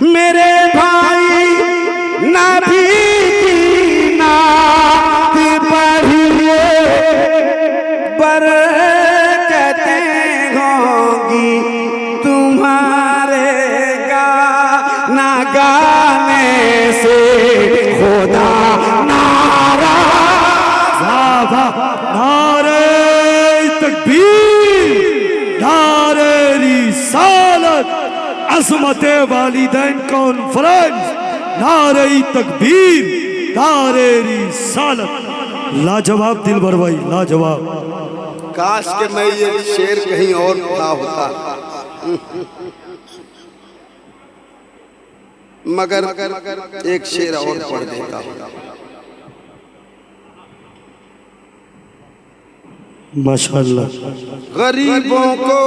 मेरे भाई नबी की नात पढ़िए, बरकतें होंगी तुम्हारे गाना गाने से, खुदा नाराज़। नारे तकबीर, नारे रिसालत, अज़मते वालिदैन कॉन्फ्रेंस, नारे तकबीर, नारे रिसालत। लाजवाब दिलबर भाई, लाजवाब। काश के मैं ये शेर कहीं और पढ़ा होता, मगर एक शेर और पढ़ देता हूँ। माशाअल्लाह। गरीबों को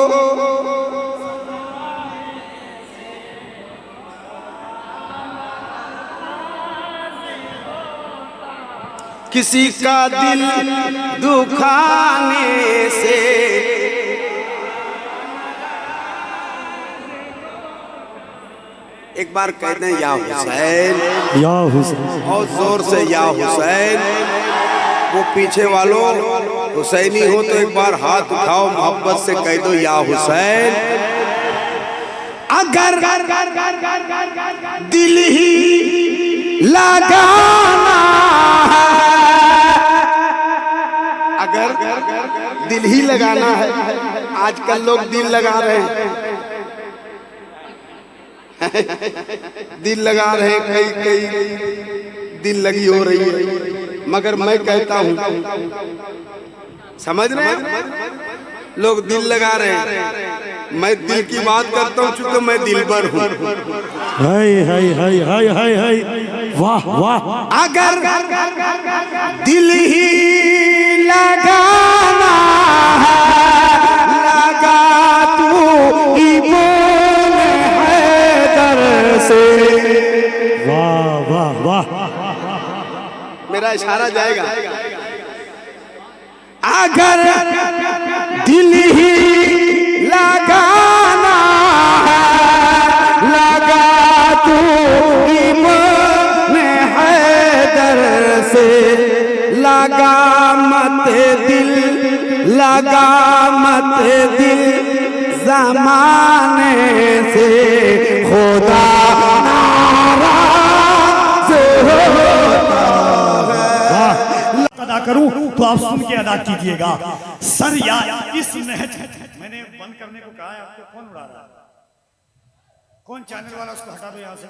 किसी का दिल दुखाने से, एक बार कहते हैं या हुसैन, या हुसैन, बहुत जोर से या हुसैन। वो पीछे वालों हुसैनी हो तो एक बार हाथ उठाओ, मोहब्बत से कह दो या हुसैन। अगर दिल ही लगाना है, अगर दिल ही लगाना है, आजकल लोग दिल लगा रहे हैं, दिल लगा रहे हैं, कई दिल लगी हो रही है, मगर मैं कहता हूं, समझ रहे हैं, लोग दिल लगा रहे हैं, मैं दिल की बात करता हूं, चूंकि मैं दिलबर हूं। हाय हाय हाय हाय हाय हाय, वाह वाह। अगर दिल ही लगाना है, लगा तू इमाम हैदर से। वाह वाह वाह। मेरा इशारा जाएगा। अगर दिल ही लगाना है, लगा तू इमाम हैदर से। लगा मत दिल, लगा मत दिल ज़माने से, खुदा नाराज़ होता है। अदा करूं तो आप सुन के अदा कीजिएगा। सर या इस नहज, मैंने बंद करने को कहा है, आपको कौन उड़ा रहा है? कौन चैनल वाला, उसको हटा दो यहाँ से।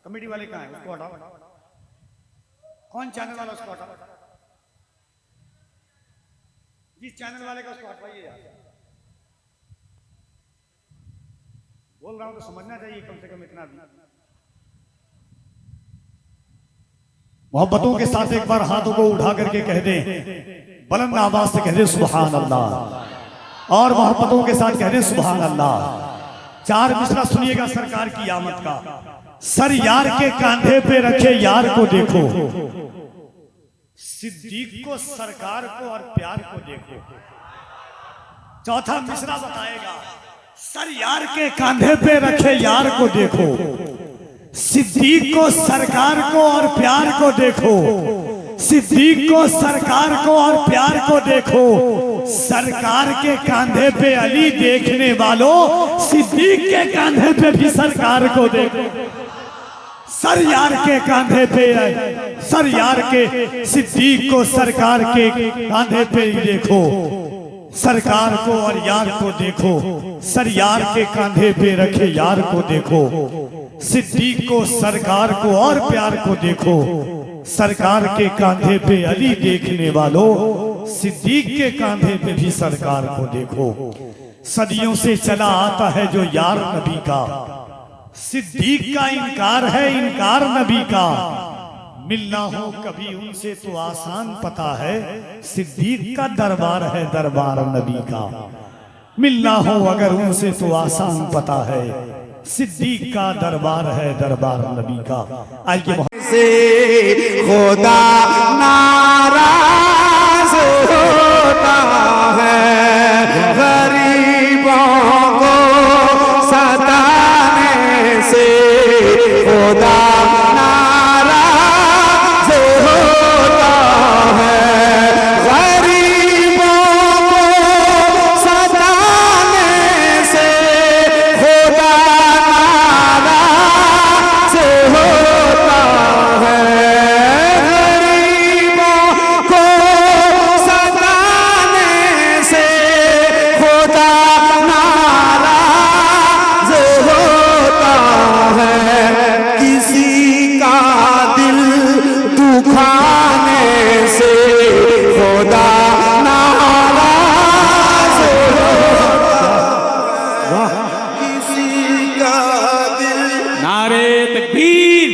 कमेटी वाले कहाँ हैं, उसको हटाओ। कौन चैनल वाला, उसको हटाओ। जिस चैनल वाले का, उसको हटवाइए यहाँ से। बोल रहा हूं तो समझना चाहिए कम से कम इतना भी। मोहब्बतों के साथ एक बार हाथों को उठा करके कह दें, बुलंद आवाज से कह दें सुभान अल्लाह, और मोहब्बतों के साथ कह दें सुभान अल्लाह। चार मिसरा सुनिएगा सरकार की आमद का। सर यार के कांधे पे रखे यार को देखो, सिद्दीक को, सरकार को और प्यार को देखो। चौथा मिसरा बताएगा, सर यार के कांधे पे रखे यार को देखो, सिद्दीक को, सरकार को और प्यार को देखो। सिद्दीक को, सरकार को और प्यार को देखो। सरकार के कांधे पे अली देखने वालों, सिद्दीक के कांधे पे भी सरकार को देखो। सर यार के कांधे पे, सर यार के, सिद्दीक को, सरकार के कांधे पे देखो। सरकार को और यार को देखो। सर यार के कांधे पे रखे यार को देखो। सिद्दीक को, सरकार को और प्यार को देखो। सरकार के कांधे पे अली देखने वालों, सिद्दीक के कांधे पे भी सरकार को देखो। सदियों से चला आता है जो यार नबी का, सिद्दीक का इनकार है, इनकार नबी का। मिलना हो कभी उनसे तो आसान पता है, सिद्दीक का दरबार है, दरबार नबी का। मिलना हो अगर उनसे तो आसान पता है, सिद्दीक का दरबार है, दरबार नबी का। आइए से खुदा नाराज होता है, गरीबों को सताने से नारे तकबीर,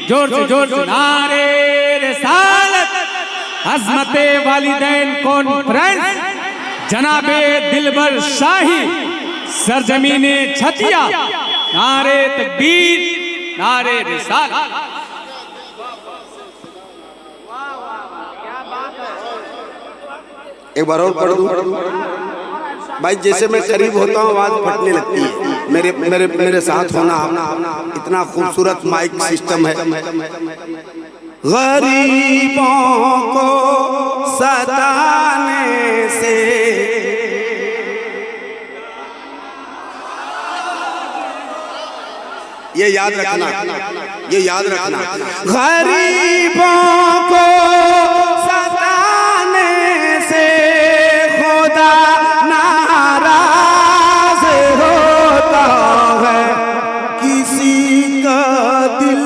जोर से नारे रिसालत, अज़मते वालिदैन कॉन्फ्रेंस, जनाबे दिलबर शाही, सरजमीने छतिया, नारे तकबीर, नारे रिसालत। एक बार और पढ़ दूं भाई, जैसे मैं करीब होता हूँ आवाज फटने लगती है। मेरे साथ होना, इतना खूबसूरत माइक सिस्टम है। गरीबों को सताने से ये याद रखना, ये याद रखना, गरीबों को सताने से खुदा नाराज होता है, किसी का दिल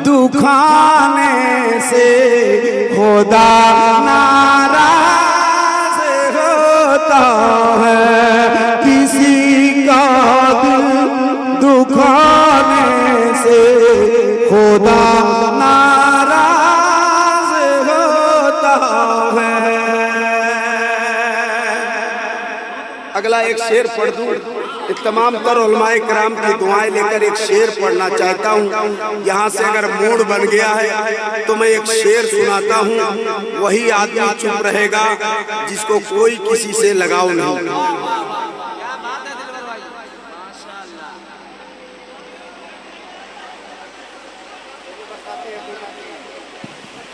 दुखाने से खुदा नाराज होता है, किसी का दिल दुखाने से खुदा नाराज होता है। अगला एक शेर पढ़ दूं। तमाम तर उलमाए किराम की दुआएं लेकर एक शेर पढ़ना चाहता हूँ। यहाँ से अगर मूड बन गया है तो मैं एक शेर सुनाता हूँ, वही आदमी चुप रहेगा जिसको कोई किसी से लगाव नहीं।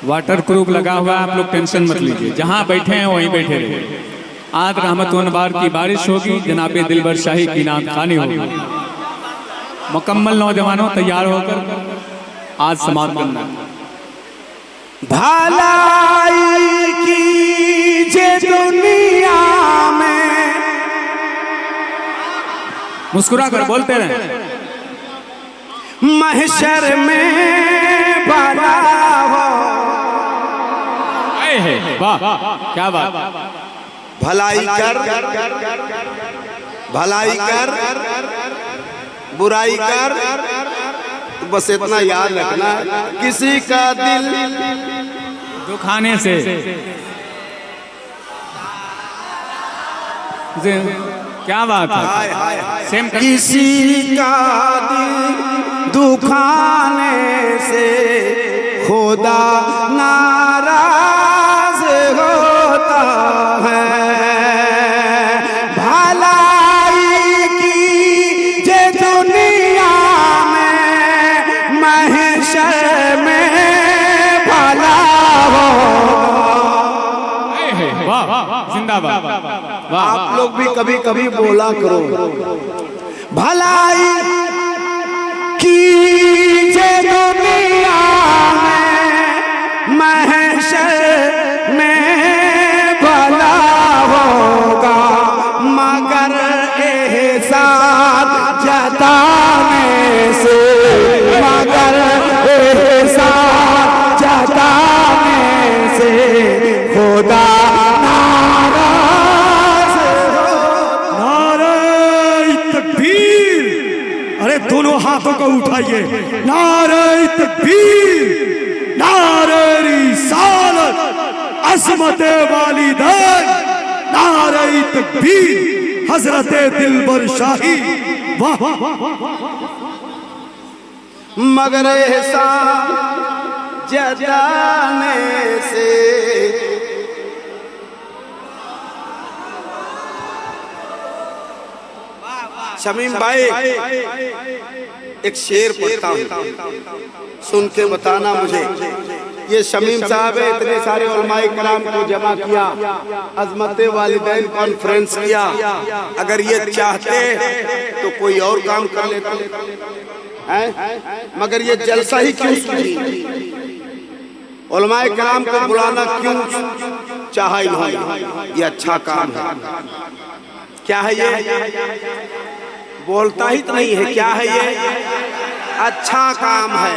वाटर प्रूफ लगा हुआ है, आप लोग टेंशन मत लीजिए, जहाँ बैठे हैं वहीं बैठे रहिए। आज रहमत व नवार की बारिश होगी, जनाबे दिलबर शाही की नाम खानी होगी। मुकम्मल नौजवानों तैयार होकर आज समाप्त करना। भलाई कीजिए दुनिया में, मुस्कुरा कर बोलते रहे, महशर में भला हो। वाह क्या बात। भलाई कर, भलाई कर, बुराई कर, बस इतना याद रखना, किसी का दिल दुखाने से क्या बात है। सेम किसी का दिल दुखाने से खुदा नाराज होता है। भलाई की जे दुनिया में, महशर में भला हो। जिंदाबाद। आप लोग भी कभी कभी बोला करो, भलाई की जे दुनिया में, महशर में भला होगा, मगर एहसान जताने से, मगर एहसान जताने से खुदा दोनों हाथों को उठाइए, नारे तकबीर, नारे रिसालत, अज़मते वालिदैन, नारे तकबीर, हज़रते दिलबर शाही। वाह मगर एहसान जताने से शमीम भाई एक शेर पढ़ता हूँ, सुन के बताना मुझे। ये शमीम साहब है, इतने सारे उलमाए किराम को जमा किया, अज़मते वालिदैन कॉन्फ्रेंस किया। अगर ये चाहते तो कोई और काम कर लेते हैं, मगर ये जलसा ही क्यों सूझी, उलमाए किराम को बुलाना क्यों चाहा इन्होंने। ये अच्छा काम है। क्या है ये? बोलता ही तो नहीं है। क्या है ये? अच्छा काम है।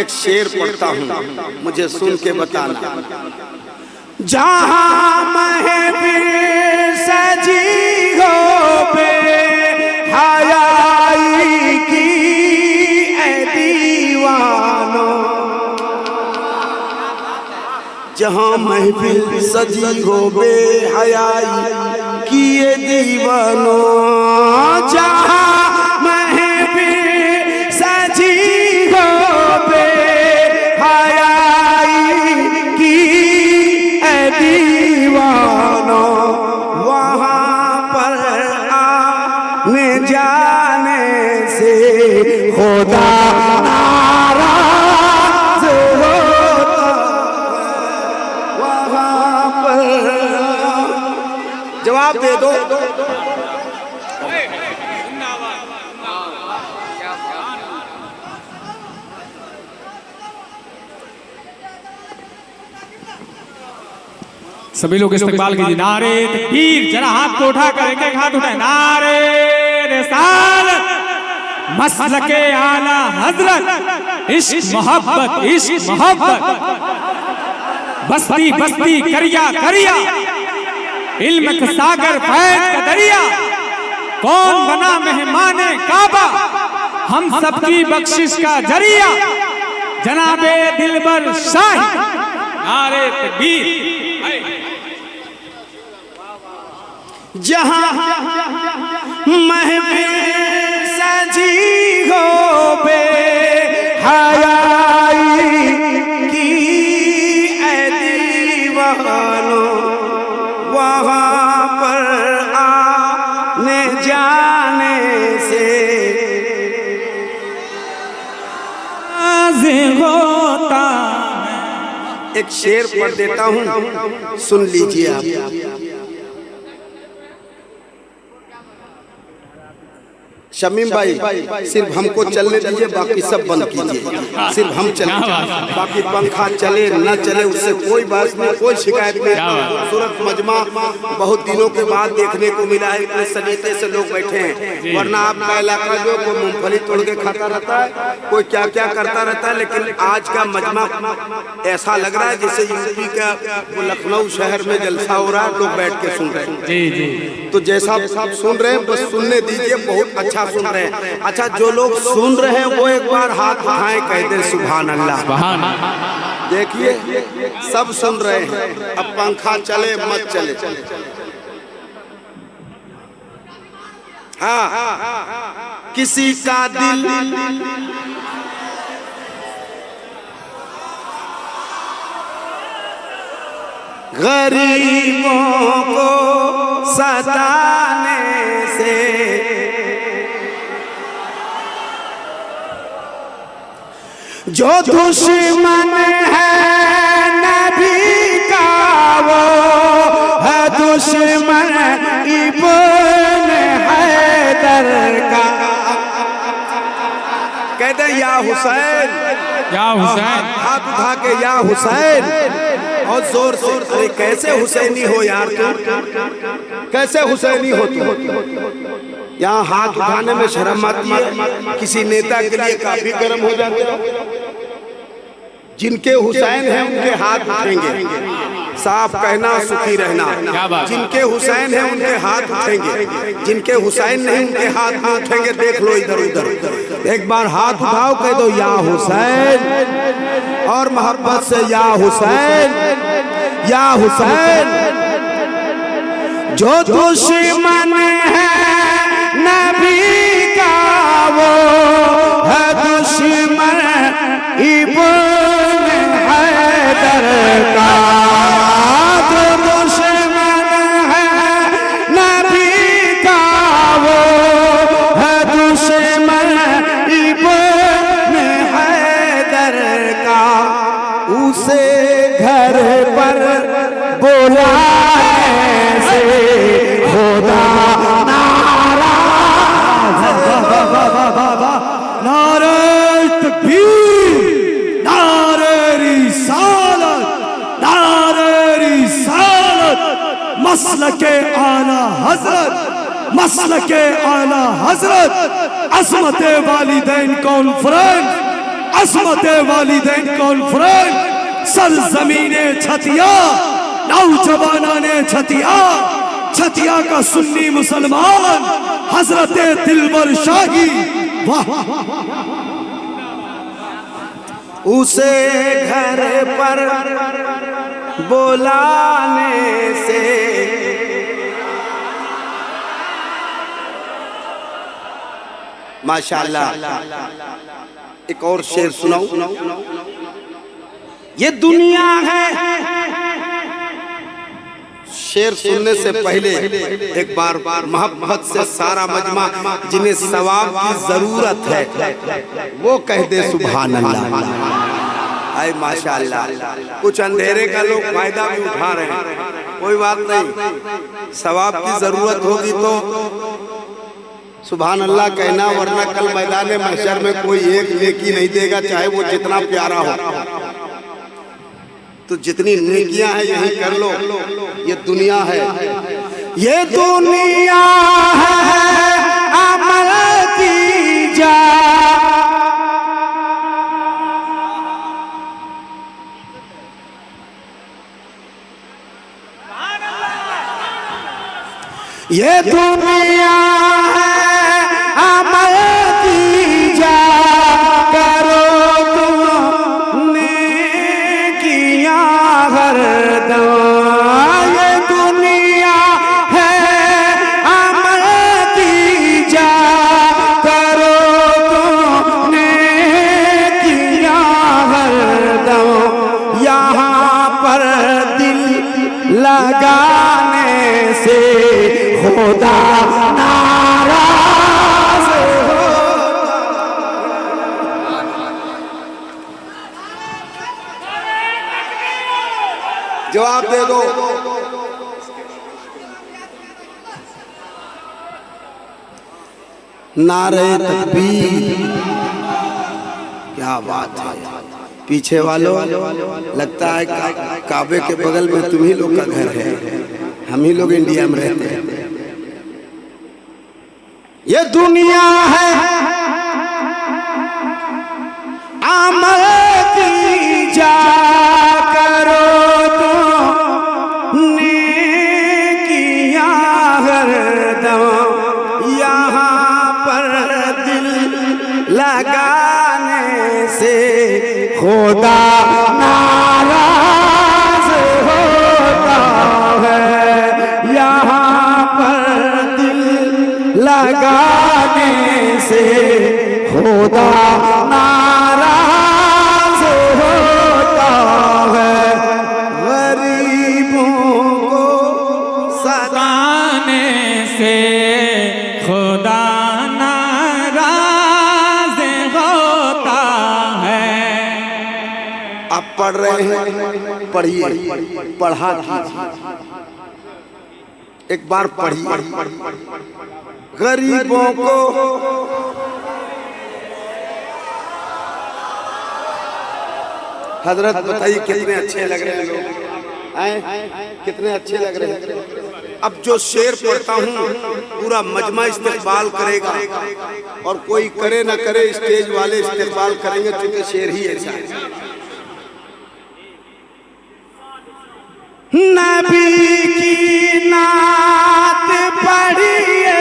एक शेर पढ़ता हूँ, मुझे सुन के बताना। जहाँ महफिल सजी हो बे हयाई की जहाँ महफिल सजी हो बेहयाई किए दीवानो, जहाँ महफिल सजी हो बेहयाई किए दीवानो, वहाँ पर आने जाने से खुदा नाराज होता। वहाँ पर जवाब दे दो। सभी लोग इस्तकबाल कीजिए। नारे तकबीर, जरा हाथ को उठा कर एक हाथ उठाए। नारे रिसालत, मसलके आला हजरत, इश्क मोहब्बत, इश्क मोहब्बत, बस्ती बस्ती करिया करिया, इल्म का सागर फैज का दरिया, कौन बना मेहमाने काबा, हम सबकी बख्शिश का जरिया, जनाबे दिलबर शाही। नारे तकबीर। जहाँ महफिल सजी हो बेहयाई की ऐ दीवानो, वहाँ पर आने जाने से होता। एक शेर पढ़ देता हूँ, सुन लीजिए आप। शमीम भाई सिर्फ हमको चलने दीजिए, बाकी सब बंद कीजिए। सिर्फ हम चले, बाकी पंखा चले न चले उससे कोई बात नहीं, कोई शिकायत नहीं। सूरत मजमा बहुत दिनों के बाद देखने को मिला है, इतने सलीके से लोग बैठे हैं। वरना आपका इलाका जो कोई मूंगफली तोड़ के खाता रहता है, कोई क्या क्या करता रहता है, लेकिन आज का मजमा ऐसा लग रहा है जैसे यूपी का वो लखनऊ शहर में जलसा हो रहा है, लोग बैठ के सुन रहे हैं। तो जैसा सुन रहे हैं बस सुनने दीजिए, बहुत अच्छा सुन रहे हैं। अच्छा, जो लोग सुन रहे हैं वो एक बार हाथ उठाएं, कह दे सुभान अल्लाह। देखिए सब सुन रहे हैं, अब पंखा चले मत चले। हाँ, किसी का दिल गरीबों को सताने से, जो दुश्मन है नबी का वो है दुश्मन इब्न हैदर का। कहते या हुसैन, या हुसैन, हाथ उठा के या हुसैन, और जोर से। अरे कैसे हुसैनी हो यार तुम, कैसे हुसैनी हो तुम? यहाँ हाथ उठाने में शर्म आती है, किसी नेता के लिए काफी गर्म हो जाते हो। जिनके हुसैन हैं उनके हाथ उठेंगे, साफ कहना सुखी रहना। जिनके हुसैन हैं उनके हाथ उठेंगे, जिनके हुसैन नहीं उनके हाथ नहीं उठेंगे। देख लो इधर उधर, एक बार हाथ उठाओ, कह दो या हुसैन, और मोहब्बत से या हुसैन, या हुसैन। जो दुश्मन है नबी का वो है दुश्मन इब्न हैदर का। जो दुश्मन है नबी का वो है दुश्मन इब्न हैदर का। उसे घर पर बुलाए से खुदा नारे तकबीर, नारे रिसालत, नारे रिसालत, मसलके आला हजरत, मसलके आला हजरत, असमते वालिदैन कॉन्फ्रेंस, असमते वालिदैन कॉन्फ्रेंस, सरजमीने छतिया, नौजवानाने छतिया, छतिया का सुन्नी मुसलमान हजरत दिलबर शाही। वाह, उसे घर पर बोलाने से। माशाअल्लाह। एक और शेर सुनाऊं। ये दुनिया है। शेर सुनने से पहले एक बार मोहब्बत से सारा मजमा जिन्हें सवाब की जरूरत है वो कह दे सुभान अल्लाह। आए माशाअल्लाह। कुछ अंधेरे का लोग फायदा भी उठा रहे हैं, कोई बात नहीं, सवाब की जरूरत होगी तो सुभान अल्लाह कहना, वरना कल मैदान महशर में कोई एक नेकी नहीं देगा, चाहे वो जितना प्यारा हो। तो जितनी नेकियां हैं यही कर लो। ये दुनिया है, ये दुनिया है अमल की जा। ये दुनिया है अमल की जा। करो तुमने किया हरदम। ये दुनिया है अमल की जा। करो तुमने किया हरदम। यहाँ पर दिल लगाने से खुदा नाराज हो। जवाब दे दो। नारे तकबीर। क्या बात है। पीछे वालों, लगता है काबे के बगल में तुम ही लोग का घर है, हम ही लोग इंडिया में रहते हैं। ये दुनिया है अमल की जा। करो तो नेकियां हरदम। यहाँ पर दिल लगाने से खुदा नाराज होता है। यहाँ पर दिल लगाने से खुदा नाराज होता है। गरीबों को सताने से खुदा नाराज होता है। आप पढ़ रहे हैं, पढ़िए, पढ़ा कीजिए, एक बार पढ़िए। गरीबों को हजरत बताइए कितने अच्छे लग रहे हैं लोग, कितने अच्छे लग रहे हैं। अब जो शेर पढ़ता हूँ पूरा मजमा इस्तेकबाल करेगा, और कोई करे ना करे स्टेज वाले इस्तेकबाल करेंगे, क्योंकि शेर ही ऐसा है। नबी की नात पढ़िए।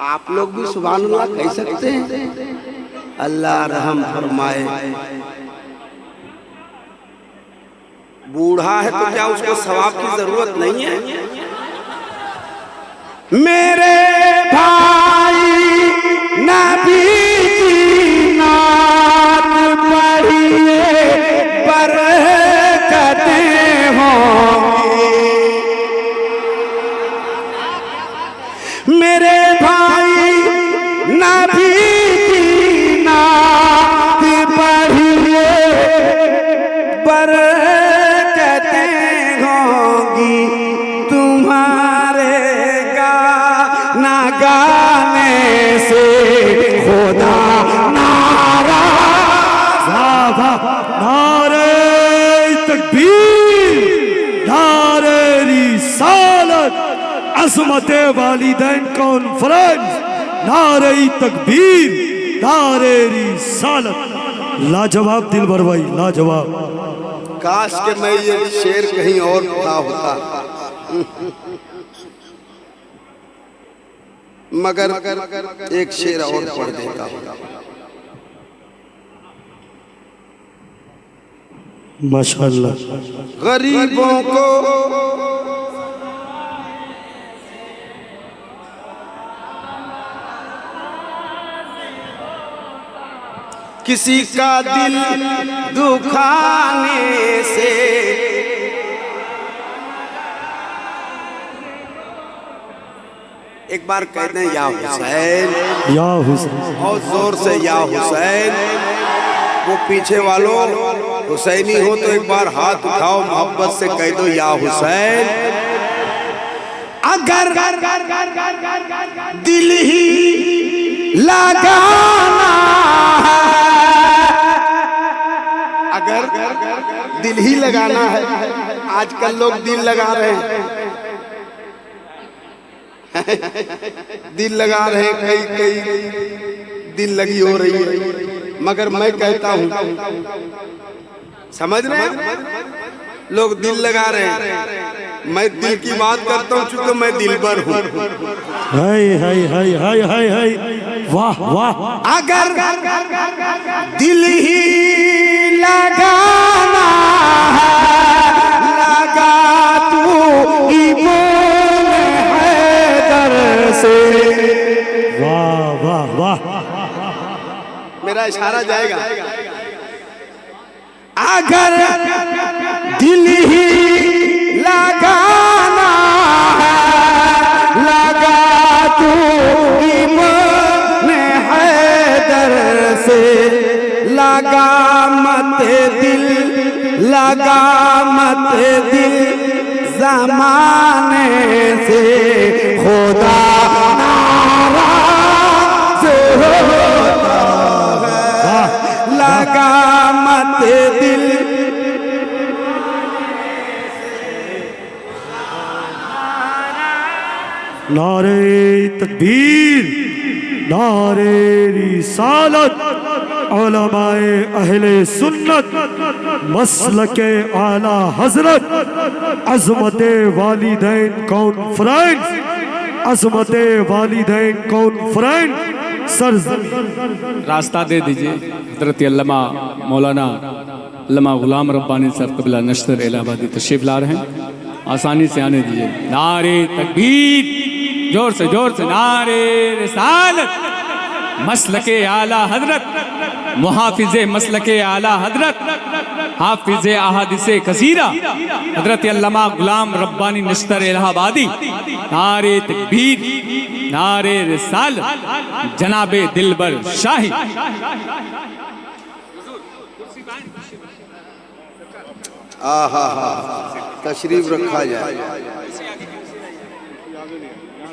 आप लोग भी सुभान अल्लाह कह सकते हैं। अल्लाह रहम फरमाए। बूढ़ा है तो क्या उसको सवाब की जरूरत नहीं है? मेरे भाई नबी की नात पढ़िए, बरकतें होंगी। मेरे भाई नबी की नात पढ़िए, बरकतें होंगी। तुम्हारे गाना गाने से खुदा नाराज। नारे तकबीर, नारे रिसालत, अज़मते वालिदैन कॉन्फ्रेंस, नारे तकबीर, नारे रिसालत। लाजवाब दिलबर भाई, लाजवाब। काश के मैं ये शेर कहीं और पढ़ा होता। मगर एक शेर और पढ़ देता हूँ। माशाअल्लाह। गरीबों को किसी का दिल दुखाने से एक बार कहते हैं या हुसैन, या हुसैन, बहुत जोर से या हुसैन। वो पीछे वालों हुसैनी हो तो एक बार हाथ उठाओ, मोहब्बत से कह दो या हुसैन। अगर दिल ही लगाना है, अगर दिल ही लगाना है, आजकल लोग दिल लगा रहे हैं, दिल लगा रहे हैं, कई कई दिल लगी हो रही है। मगर मैं कहता हूं, समझ रहे हैं, लोग दिल लगा रहे हैं, मैं दिल की बात करता हूं चूंकि मैं दिलबर हूं। हाय हाय हाय हाय हाय हाय, वाह वाह। अगर दिल ही लगाना है, लगा तू इब्न हैदर से। वाह वाह वाह। मेरा इशारा जाएगा। अगर दिल ही लगाना है, लगा तू इब्न हैदर से। लगा मत दिल, लगा मत दिल ज़माने से, खुदा नाराज़ होता है। लगा मत दिल, नारे तकबीर, नारे रिसालत, उलमाए अहले सुन्नत, मसलके आला हजरत, अज़मते वालिदैन कॉन्फ्रेंस, अज़मते वालिदैन कॉन्फ्रेंस सरज़मीन। रास्ता दे दीजिए। हज़रत अल्लामा मौलाना अल्लामा गुलाम रब्बानी साहब क़िबला नश्तर इलाहाबादी तशरीफ़ ला रहे हैं, आसानी से आने दीजिए। नारे तकबीर, जोर से नारे रिसालत, मसलके आला हजरत, मुहाफिज़े मसलके आला हजरत, हाफिज़े अहादिसे कसीरा, हज़रत अल्लामा गुलाम रब्बानी नश्तर इलाहाबादी। नारे तकबीर, नारे रिसालत, जनाबे दिलबर शाही। आहा तशरीफ रखा जाए।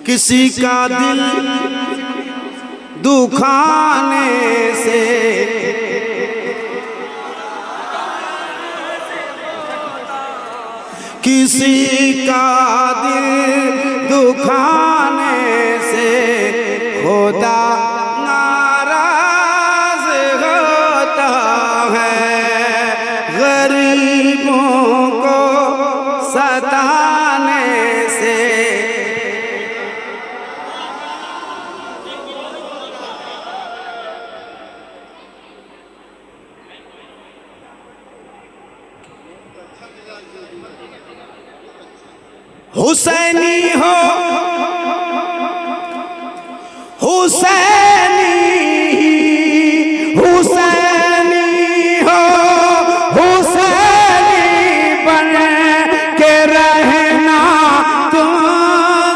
किसी का दिल दुखाने से, किसी का दिल दुखाने से, खुदा नाराज होता है। गरीबों को सताने से, हुसैनी हो हुसैनी, हुसैनी हो हुसैनी बन के रहना तुम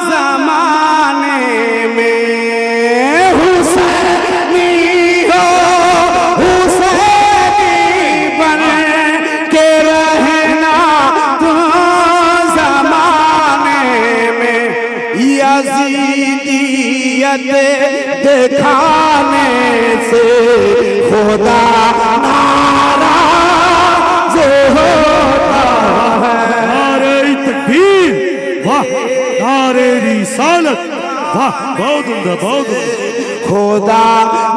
ज़माने में। हुसैनी हो हुसैनी बन के रहना तुम ज़माने में। यज़ीदियत दिखाने से, खुदा नाराज़ होता है। नारे तकबीर, वाह। नारे रिसालत, वाह। बहुत उम्दा, बहुत उम्दा। खुदा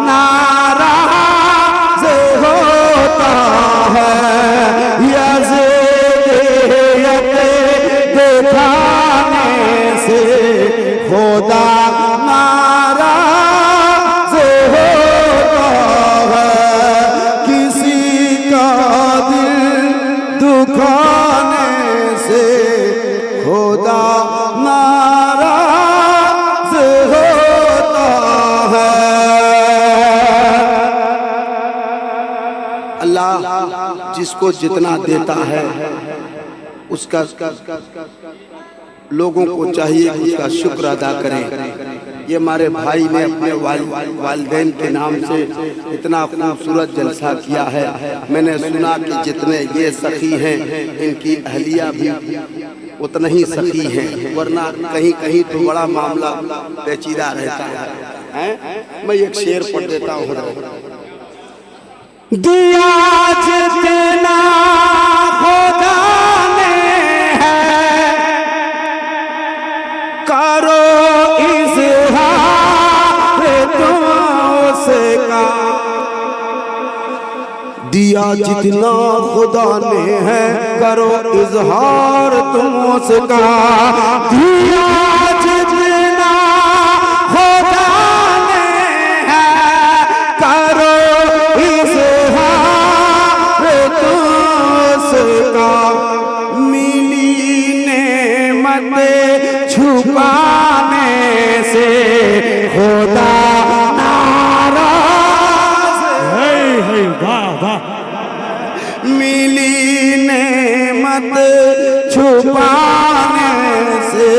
नाराज़ होता है। यज़ीदियत दिखाने से, खुदा नाराज़ जिसको जितना देता है उसका लोगों को चाहिए कि उसका शुक्र अदा करें। ये हमारे भाई ने अपने वालिदैन के नाम से इतना खूबसूरत जलसा किया है। मैंने सुना कि जितने ये सखी हैं इनकी अहलिया भी उतना ही सखी हैं, वरना कहीं कहीं तो बड़ा मामला पेचीदा रहता है। मैं एक शेर पढ़ देता हूँ। दिया जितना खुदा ने है करो इज़हार तुम उसका। दिया जितना खुदा ने है करो इज़हार तुम उसका। दिया जितना खुदा ने है करो मिली नेमत छुपाने से खुदा नाराज है। वाह वाह। मिली नेमत छुपाने से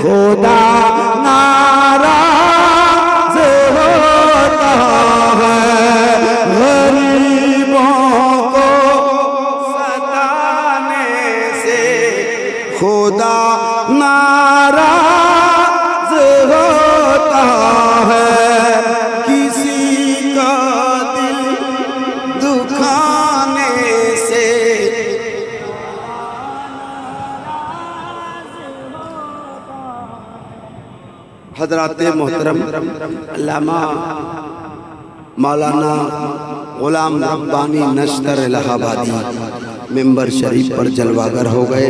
खुदा नाराज होता है। खुदा नाराज होता है। किसी का दिल दुखाने से हजरात मोहतरम अल्लामा मौलाना गुलाम रब्बानी नश्तर इलाहाबादी मेंबर शरीफ पर जलवागर हो गए।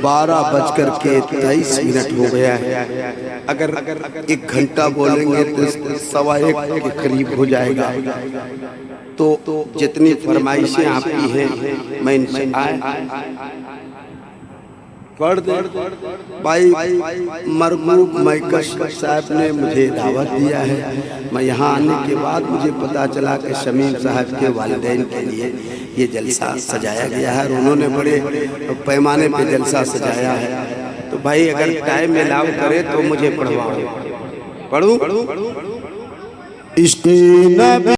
12:23 हो गया है। अगर 1 घंटा बोलेंगे तो 1:15 के करीब हो जाएगा। तो जितनी फरमाइशें आपकी हैं मैं इनसे पढ़ दे। भाई मरगूब मैकश साहब ने मुझे दावत दिया है। मैं यहाँ आने के बाद मुझे पता चला कि शमीम साहब के वालिदैन के लिए ये जलसा सजाया गया है और उन्होंने बड़े पैमाने पे जलसा सजाया है। तो भाई अगर टाइम अलाउ करे तो मुझे पढ़वाओ। पढ़ूं? इश्क़ नबी